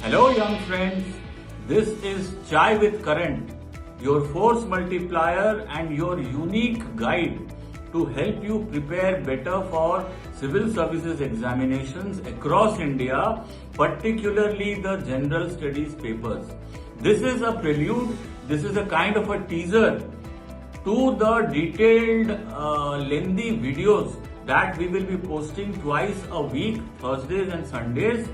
Hello young friends, this is Chai with Current, your force multiplier and your unique guide to help you prepare better for civil services examinations across India, particularly the general studies papers. This is a prelude, this is a kind of a teaser to the detailed lengthy videos that we will be posting twice a week, Thursdays and Sundays,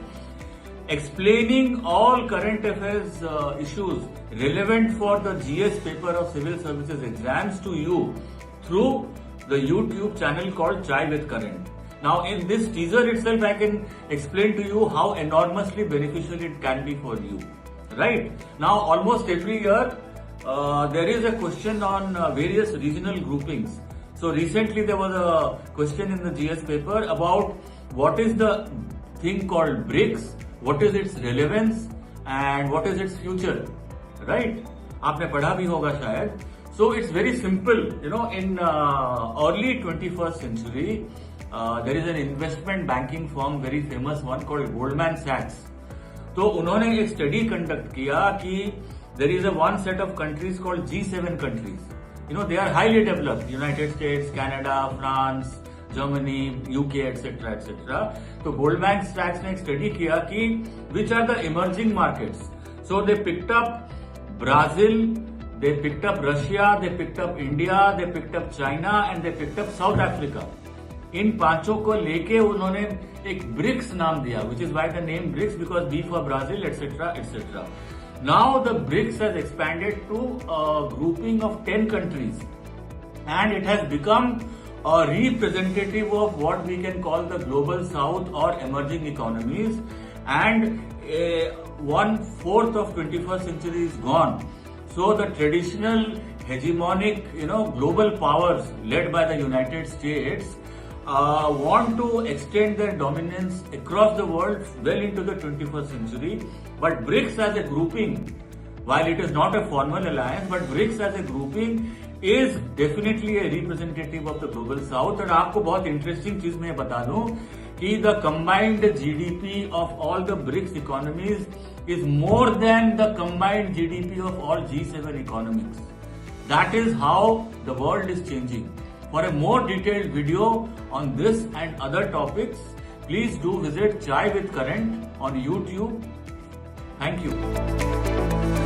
explaining all current affairs issues relevant for the GS paper of civil services exams to you through the YouTube channel called Chai with Current. Now in this teaser itself I can explain to you how enormously beneficial it can be for you. Right? Now almost every year there is a question on various regional groupings. So recently there was a question in the GS paper about what is the thing called BRICS, what is its relevance and what is its future, right? आपने पढ़ा भी होगा शायद. So it's very simple, in early 21st century, there is an investment banking firm, very famous one called Goldman Sachs. तो उन्होंने एक study conduct किया कि there is a one set of countries called G7 countries. They are highly developed, United States, Canada, France, Germany, UK, etc., etc. तो Goldman Sachs ने एक study किया कि which are the emerging markets. So they picked up Brazil, they picked up Russia, they picked up India, they picked up China and they picked up South Africa. इन पांचों को लेके उन्होंने एक BRICS नाम दिया, which is why the name BRICS, because B for Brazil, etc., etc. Now the BRICS has expanded to a grouping of 10 countries and it has become a representative of what we can call the global south or emerging economies, and 1/4 of 21st century is gone. So the traditional hegemonic, global powers led by the United States want to extend their dominance across the world well into the 21st century. But BRICS as a grouping, while it is not a formal alliance, but BRICS as a grouping is definitely a representative of the global south. और आपको बहुत interesting चीज मैं बता दूं कि the combined GDP of all the BRICS economies is more than the combined GDP of all G7 economies. That is how the world is changing. For a more detailed video on this and other topics, please do visit Chai with Current on YouTube. Thank you.